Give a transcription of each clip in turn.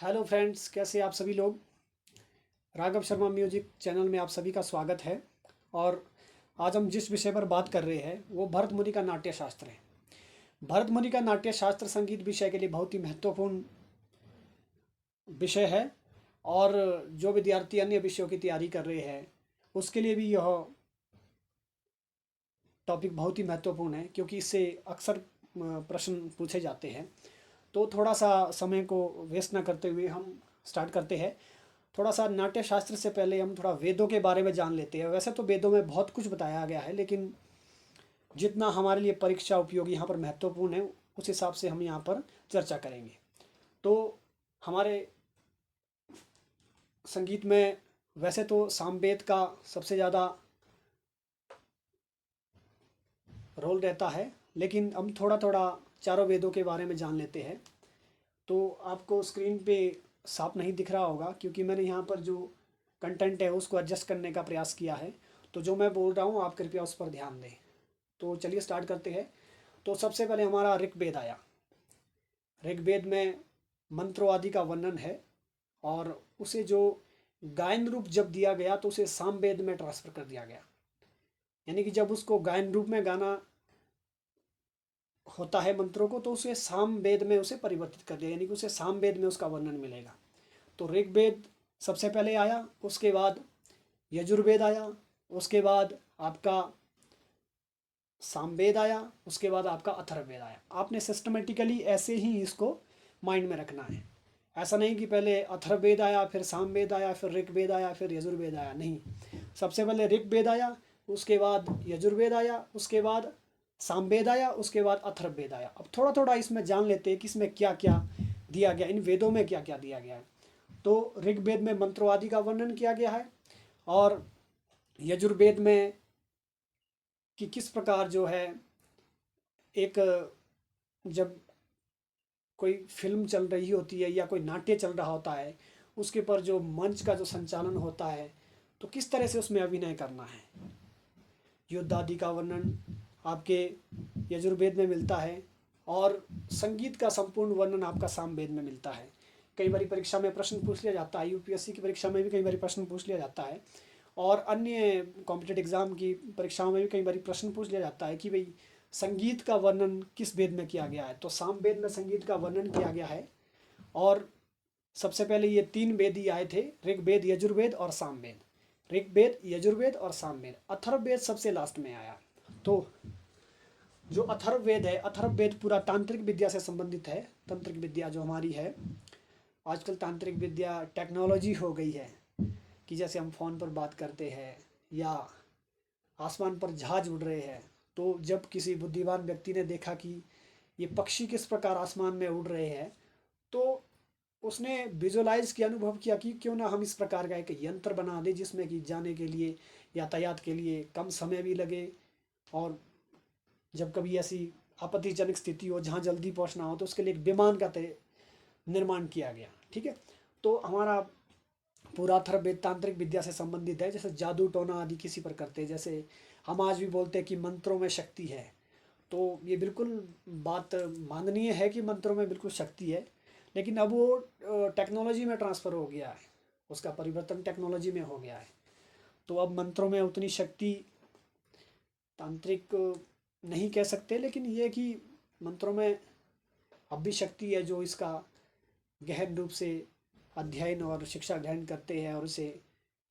Hello friends, कैसे आप सभी लोग। राघव शर्मा म्यूजिक चैनल में आप सभी का स्वागत है। और आज हम जिस विषय पर बात कर रहे हैं वो भरत मुनि का नाट्य शास्त्र है। भरत मुनि का नाट्य शास्त्र संगीत विषय के लिए बहुत ही महत्वपूर्ण विषय है। और जो विद्यार्थी अन्य विषयों की तैयारी कर रहे हैं उसके लिए भी यह टॉपिक बहुत ही महत्वपूर्ण है, क्योंकि इससे अक्सर प्रश्न पूछे जाते हैं। तो थोड़ा सा समय को वेस्ट ना करते हुए हम स्टार्ट करते हैं। थोड़ा सा नाट्य शास्त्र से पहले हम थोड़ा वेदों के बारे में जान लेते हैं। वैसे तो वेदों में बहुत कुछ बताया गया है, लेकिन जितना हमारे लिए परीक्षा उपयोगी यहाँ पर महत्वपूर्ण है उस हिसाब से हम यहाँ पर चर्चा करेंगे। तो हमारे संगीत में वैसे तो सामवेद का सबसे ज़्यादा रोल रहता है, लेकिन हम थोड़ा थोड़ा चारों वेदों के बारे में जान लेते हैं। तो आपको स्क्रीन पे साफ नहीं दिख रहा होगा, क्योंकि मैंने यहाँ पर जो कंटेंट है उसको एडजस्ट करने का प्रयास किया है। तो जो मैं बोल रहा हूँ आप कृपया उस पर ध्यान दें। तो चलिए स्टार्ट करते हैं। तो सबसे पहले हमारा ऋग्वेद आया। ऋग्वेद में मंत्रों आदि का वर्णन है, और उसे जो गायन रूप जब दिया गया तो उसे सामवेद में ट्रांसफर कर दिया गया। यानी कि जब उसको गायन रूप में गाना होता है मंत्रों को, तो उसे सामवेद में उसे परिवर्तित कर दिया, यानी कि उसे सामवेद में उसका वर्णन मिलेगा। तो ऋग्वेद सबसे पहले आया, उसके बाद यजुर्वेद आया, उसके बाद आपका सामवेद आया, उसके बाद आपका अथर्ववेद आया। आपने सिस्टमेटिकली ऐसे ही इसको माइंड में रखना है। ऐसा नहीं कि पहले अथर्ववेद आया, फिर सामवेद आया, फिर ऋग्वेद आया, फिर यजुर्वेद आया। नहीं, सबसे पहले ऋग्वेद आया, उसके बाद यजुर्वेद आया, उसके बाद सामवेद आया, उसके बाद अथर्ववेद आया। अब थोड़ा थोड़ा इसमें जान लेते हैं कि इसमें क्या क्या दिया गया, इन वेदों में क्या क्या दिया गया है। तो ऋग्वेद में मंत्रों आदि का वर्णन किया गया है, और यजुर्वेद में कि किस प्रकार जो है एक जब कोई फिल्म चल रही होती है या कोई नाट्य चल रहा होता है, उसके पर जो मंच का जो संचालन होता है, तो किस तरह से उसमें अभिनय करना है। युद्ध आदि का वर्णन आपके यजुर्वेद में मिलता है, और संगीत का संपूर्ण वर्णन आपका सामवेद में मिलता है। कई बार परीक्षा में प्रश्न पूछ लिया जाता है, यूपीएससी की परीक्षा में भी कई बार प्रश्न पूछ लिया जाता है, और अन्य कॉम्पिटेटिव एग्जाम की परीक्षाओं में भी कई बार प्रश्न पूछ लिया जाता है कि भाई संगीत का वर्णन किस वेद में किया गया है। तो सामवेद में संगीत का वर्णन किया गया है, और सबसे पहले ये तीन वेद ही आए थे, ऋग्वेद, यजुर्वेद और सामवेद। ऋग्वेद, यजुर्वेद और सामवेद। अथर्ववेद सबसे लास्ट में आया। तो जो अथर्ववेद है, अथर्ववेद पूरा तांत्रिक विद्या से संबंधित है। तंत्रिक विद्या जो हमारी है, आजकल तांत्रिक विद्या टेक्नोलॉजी हो गई है कि जैसे हम फ़ोन पर बात करते हैं या आसमान पर जहाज उड़ रहे हैं। तो जब किसी बुद्धिमान व्यक्ति ने देखा कि ये पक्षी किस प्रकार आसमान में उड़ रहे हैं, तो उसने विजुअलाइज किया, अनुभव किया कि क्यों ना हम इस प्रकार का एक यंत्र बना दें जिसमें कि जाने के लिए, यातायात के लिए कम समय भी लगे, और जब कभी ऐसी आपत्तिजनक स्थिति हो जहाँ जल्दी पहुँचना हो तो उसके लिए एक विमान का निर्माण किया गया। ठीक है। तो हमारा पूरा अथर्ववेद तांत्रिक विद्या से संबंधित है। जैसे जादू टोना आदि किसी पर करते हैं, जैसे हम आज भी बोलते हैं कि मंत्रों में शक्ति है, तो ये बिल्कुल बात माननीय है कि मंत्रों में बिल्कुल शक्ति है, लेकिन अब वो टेक्नोलॉजी में ट्रांसफ़र हो गया है, उसका परिवर्तन टेक्नोलॉजी में हो गया है। तो अब मंत्रों में उतनी शक्ति तांत्रिक नहीं कह सकते, लेकिन ये कि मंत्रों में अब भी शक्ति है, जो इसका गहन रूप से अध्ययन और शिक्षा ग्रहण करते हैं और उसे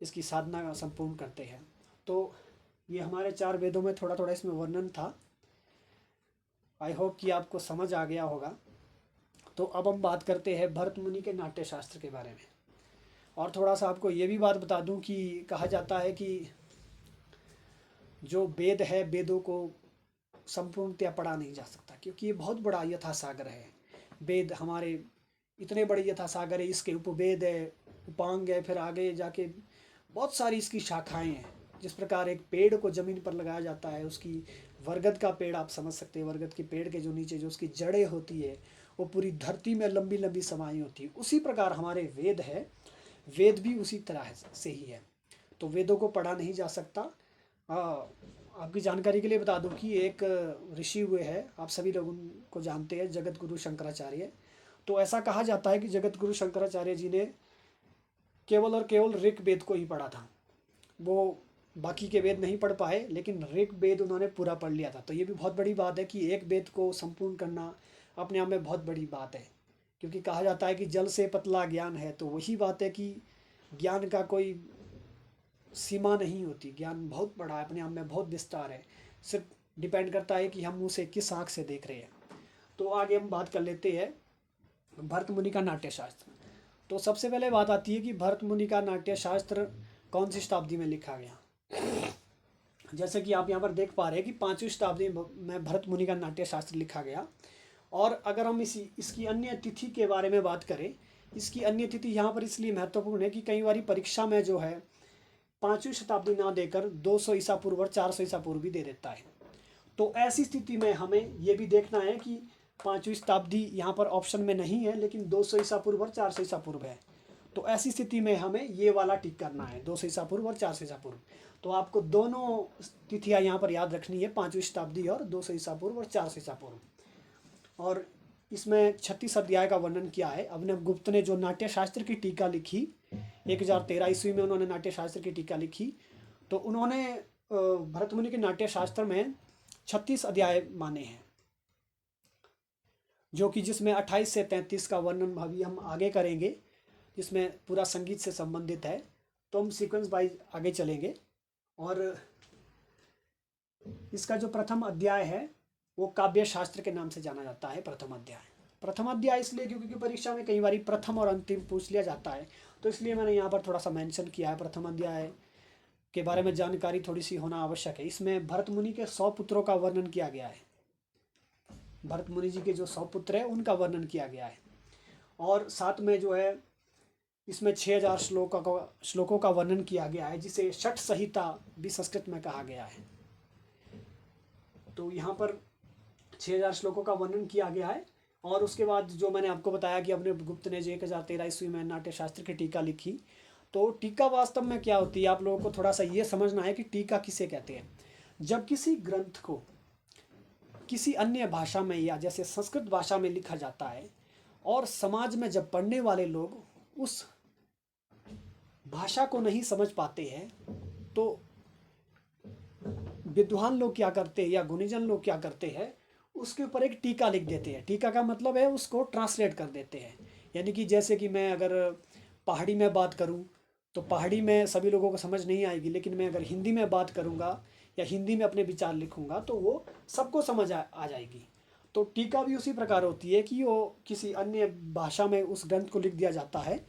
इसकी साधना संपूर्ण करते हैं। तो ये हमारे चार वेदों में थोड़ा थोड़ा इसमें वर्णन था। आई होप कि आपको समझ आ गया होगा। तो अब हम बात करते हैं भरत मुनि के नाट्य शास्त्र के बारे में। और थोड़ा सा आपको ये भी बात बता दूं कि कहा जाता है कि जो वेद है, वेदों को संपूर्णतया पढ़ा नहीं जा सकता, क्योंकि ये बहुत बड़ा यथासागर है। वेद हमारे इतने बड़े यथासागर है, इसके उपवेद है, उपांग है, फिर आगे जाके बहुत सारी इसकी शाखाएं हैं। जिस प्रकार एक पेड़ को ज़मीन पर लगाया जाता है, उसकी बरगद का पेड़ आप समझ सकते हैं, बरगद के पेड़ के जो नीचे जो उसकी जड़ें होती है वो पूरी धरती में लंबी लंबी समाई होती है, उसी प्रकार हमारे वेद है। वेद भी उसी तरह से ही है। तो वेदों को पढ़ा नहीं जा सकता। आपकी जानकारी के लिए बता दूं कि एक ऋषि हुए हैं, आप सभी लोग उनको जानते हैं, जगत गुरु शंकराचार्य। तो ऐसा कहा जाता है कि जगत गुरु शंकराचार्य जी ने केवल और केवल ऋग वेद को ही पढ़ा था, वो बाकी के वेद नहीं पढ़ पाए, लेकिन ऋग वेद उन्होंने पूरा पढ़ लिया था। तो ये भी बहुत बड़ी बात है कि एक वेद को संपूर्ण करना अपने आप में बहुत बड़ी बात है, क्योंकि कहा जाता है कि जल से पतला ज्ञान है। तो वही बात है कि ज्ञान का कोई सीमा नहीं होती, ज्ञान बहुत बड़ा है, अपने आप में बहुत विस्तार है, सिर्फ डिपेंड करता है कि हम उसे किस आँख से देख रहे हैं। तो आगे हम बात कर लेते हैं भरत मुनि का नाट्य शास्त्र। तो सबसे पहले बात आती है कि भरत मुनि का नाट्य शास्त्र कौन सी शताब्दी में लिखा गया। जैसे कि आप यहाँ पर देख पा रहे हैं कि 5वीं शताब्दी में भरत मुनि का नाट्य शास्त्र लिखा गया। और अगर हम इसकी अन्य तिथि के बारे में बात करें, इसकी अन्य तिथि यहाँ पर इसलिए महत्वपूर्ण है कि कई बार परीक्षा में जो है 5वीं शताब्दी ना देकर 200 ईसा पूर्व और 400 ईसा पूर्व भी दे देता है। तो ऐसी स्थिति में हमें ये भी देखना है कि 5वीं शताब्दी यहाँ पर ऑप्शन में नहीं है, लेकिन 200 ईसा पूर्व और 400 ईसा पूर्व है। तो ऐसी स्थिति में हमें ये वाला टिक करना है, 200 ईसा पूर्व और 400 ईसा पूर्व। तो आपको दोनों तिथियाँ यहाँ पर याद रखनी है, 5वीं शताब्दी और 200 ईसा पूर्व और 400 ईसा पूर्व। और इसमें 36 अध्याय का वर्णन किया है। अभिनव गुप्त ने जो नाट्य शास्त्र की टीका लिखी 1013 ईस्वी में, उन्होंने नाट्य शास्त्र की टीका लिखी। तो उन्होंने भरत मुनि के नाट्य शास्त्र में 36 अध्याय माने हैं, जो कि जिसमें 28 से 33 का वर्णन अभी हम आगे करेंगे, जिसमें पूरा संगीत से संबंधित है। तो हम सीक्वेंस वाइज आगे चलेंगे। और इसका जो प्रथम अध्याय है वो काव्य शास्त्र के नाम से जाना जाता है। प्रथम अध्याय इसलिए क्योंकि परीक्षा में कई बार प्रथम और अंतिम पूछ लिया जाता है, तो इसलिए मैंने यहाँ पर थोड़ा सा मेंशन किया है। प्रथम अध्याय के बारे में जानकारी थोड़ी सी होना आवश्यक है। इसमें भरत मुनि के 100 पुत्रों का वर्णन किया गया है। भरत मुनि जी के जो 100 पुत्र हैं उनका वर्णन किया गया है। और साथ में जो है इसमें 6000 श्लोकों का वर्णन किया गया है, जिसे षट संहिता भी संस्कृत में कहा गया है। तो यहाँ पर 6000 श्लोकों का वर्णन किया गया है। और उसके बाद जो मैंने आपको बताया कि अपने गुप्त ने जो 1013 ईस्वी में नाट्य शास्त्र की टीका लिखी। तो टीका वास्तव में क्या होती है, आप लोगों को थोड़ा सा ये समझना है कि टीका किसे कहते हैं। जब किसी ग्रंथ को किसी अन्य भाषा में या जैसे संस्कृत भाषा में लिखा जाता है और समाज में जब पढ़ने वाले लोग उस भाषा को नहीं समझ पाते हैं, तो विद्वान लोग क्या करते हैं या गुणीजन लोग क्या करते हैं, उसके ऊपर एक टीका लिख देते हैं। टीका का मतलब है उसको ट्रांसलेट कर देते हैं। यानी कि जैसे कि मैं अगर पहाड़ी में बात करूं तो पहाड़ी में सभी लोगों को समझ नहीं आएगी, लेकिन मैं अगर हिंदी में बात करूंगा या हिंदी में अपने विचार लिखूंगा तो वो सबको समझ आ जाएगी। तो टीका भी उसी प्रकार होती है कि वो किसी अन्य भाषा में उस ग्रंथ को लिख दिया जाता है।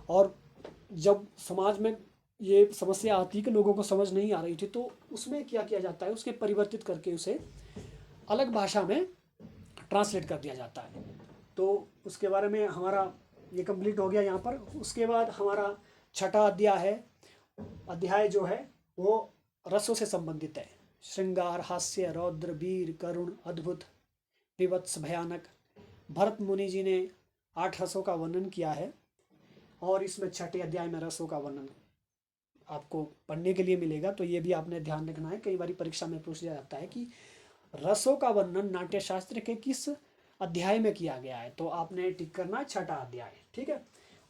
और जब समाज में ये समस्या आती कि लोगों को समझ नहीं आ रही थी, तो उसमें क्या किया जाता है, उसके परिवर्तित करके उसे अलग भाषा में ट्रांसलेट कर दिया जाता है। तो उसके बारे में हमारा ये कंप्लीट हो गया यहाँ पर। उसके बाद हमारा छठा अध्याय जो है वो रसों से संबंधित है। श्रृंगार, हास्य, रौद्र, वीर, करुण, अद्भुत, विवत्स, भयानक। भरत मुनि जी ने 8 रसों का वर्णन किया है और इसमें छठे अध्याय में रसों का वर्णन आपको पढ़ने के लिए मिलेगा। तो ये भी आपने ध्यान रखना है, कई बार परीक्षा में पूछ लिया जाता है कि रसों का वर्णन नाट्य शास्त्र के किस अध्याय में किया गया है। तो आपने टिक करना है छठा अध्याय, ठीक है।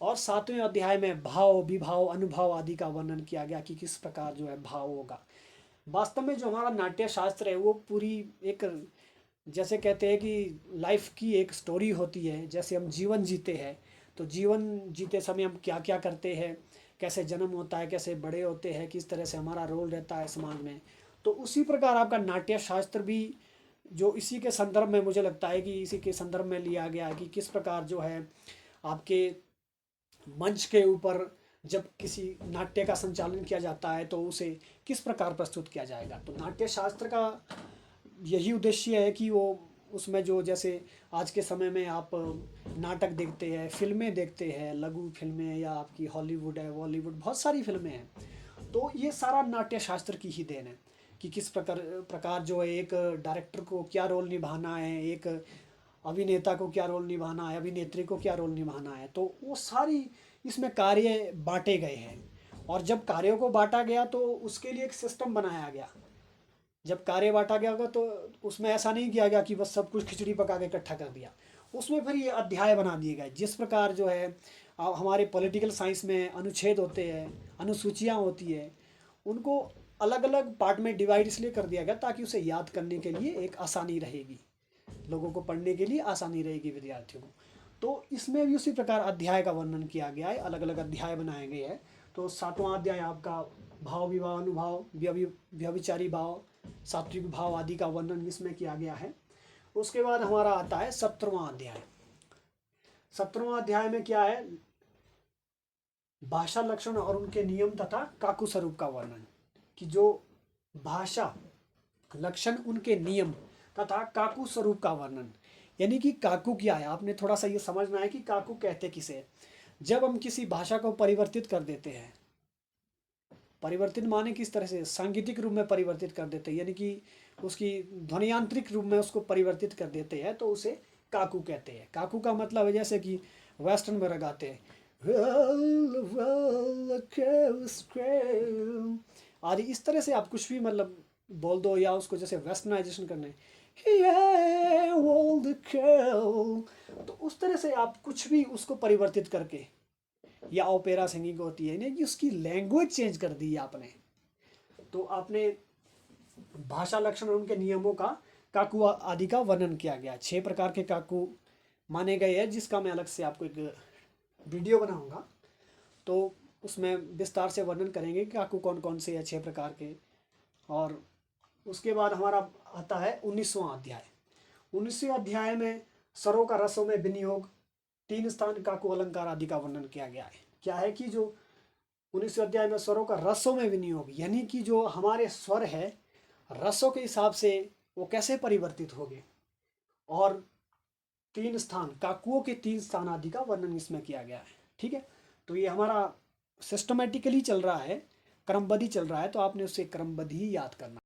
और 7वें अध्याय में भाव, विभाव, अनुभव आदि का वर्णन किया गया कि किस प्रकार जो है भाव होगा। वास्तव में जो हमारा नाट्य शास्त्र है वो पूरी एक, जैसे कहते हैं कि लाइफ की एक स्टोरी होती है। जैसे हम जीवन जीते हैं, तो जीवन जीते समय हम क्या क्या करते हैं, कैसे जन्म होता है, कैसे बड़े होते हैं, किस तरह से हमारा रोल रहता है समाज में। तो उसी प्रकार आपका नाट्य शास्त्र भी जो इसी के संदर्भ में, मुझे लगता है कि इसी के संदर्भ में लिया गया है कि किस प्रकार जो है आपके मंच के ऊपर जब किसी नाट्य का संचालन किया जाता है तो उसे किस प्रकार प्रस्तुत किया जाएगा। तो नाट्य शास्त्र का यही उद्देश्य है कि वो उसमें जो, जैसे आज के समय में आप नाटक देखते हैं, फिल्में देखते हैं, लघु फिल्में या आपकी हॉलीवुड है, बॉलीवुड, बहुत सारी फिल्में हैं। तो ये सारा नाट्य शास्त्र की ही देन है कि किस प्रकार जो है एक डायरेक्टर को क्या रोल निभाना है, एक अभिनेता को क्या रोल निभाना है, अभिनेत्री को क्या रोल निभाना है। तो वो सारी इसमें कार्य बांटे गए हैं। और जब कार्यों को बांटा गया तो उसके लिए एक सिस्टम बनाया गया। जब कार्य बांटा गया होगा तो उसमें ऐसा नहीं किया गया कि बस सब कुछ खिचड़ी पका के इकट्ठा कर दिया। उसमें फिर ये अध्याय बना दिए गए। जिस प्रकार जो है हमारे पॉलिटिकल साइंस में अनुच्छेद होते हैं, अनुसूचियाँ होती है, उनको अलग अलग पार्ट में डिवाइड इसलिए कर दिया गया ताकि उसे याद करने के लिए एक आसानी रहेगी, लोगों को पढ़ने के लिए आसानी रहेगी विद्यार्थियों को। तो इसमें भी उसी प्रकार अध्याय का वर्णन किया गया है, अलग अलग अध्याय बनाए गए हैं। तो 7वां अध्याय आपका भाव विभाव अनुभाव व्यभिचारी भाव सात्विक भाव आदि का वर्णन इसमें किया गया है। उसके बाद हमारा आता है 17वां अध्याय। 17वां अध्याय में क्या है, भाषा लक्षण और उनके नियम तथा काकू स्वरूप का वर्णन, कि जो भाषा लक्षण उनके नियम तथा काकू स्वरूप का वर्णन। यानी कि काकू क्या है, आपने थोड़ा सा ये समझना है कि काकू कहते किसे। जब हम किसी भाषा को परिवर्तित कर देते हैं, परिवर्तित माने किस तरह से, सांगीतिक रूप में परिवर्तित कर देते हैं, यानी कि उसकी ध्वनियांत्रिक रूप में उसको परिवर्तित कर देते हैं, तो उसे काकू कहते हैं। काकू का मतलब है जैसे कि वेस्टर्न में गाते हैं आदि, इस तरह से आप कुछ भी मतलब बोल दो, या उसको जैसे वेस्टर्नाइजेशन करने, तो उस तरह से आप कुछ भी उसको परिवर्तित करके, या ओपेरा सिंगिंग होती है, यानी कि उसकी लैंग्वेज चेंज कर दी आपने, तो आपने भाषा लक्षण और उनके नियमों का काकू आदि का वर्णन किया गया। 6 प्रकार के काकू माने गए हैं, जिसका मैं अलग से आपको एक वीडियो बनाऊंगा, तो उसमें विस्तार से वर्णन करेंगे कि काकू कौन कौन से हैं 6 प्रकार के। और उसके बाद हमारा आता है 19वां अध्याय। 19वें अध्याय में स्वरों का रसों में विनियोग, 3 स्थान काकू अलंकार आदि का वर्णन किया गया है। क्या है कि जो 19वें अध्याय में स्वरों का रसों में विनियोग, यानी कि जो हमारे स्वर है रसों के हिसाब से वो कैसे परिवर्तित हो गए, और 3 स्थान काकुओं के 3 स्थान आदि का वर्णन इसमें किया गया है। ठीक है, तो ये हमारा सिस्टमेटिकली चल रहा है, क्रमबद्ध चल रहा है, तो आपने उससे क्रमबद्ध ही याद करना।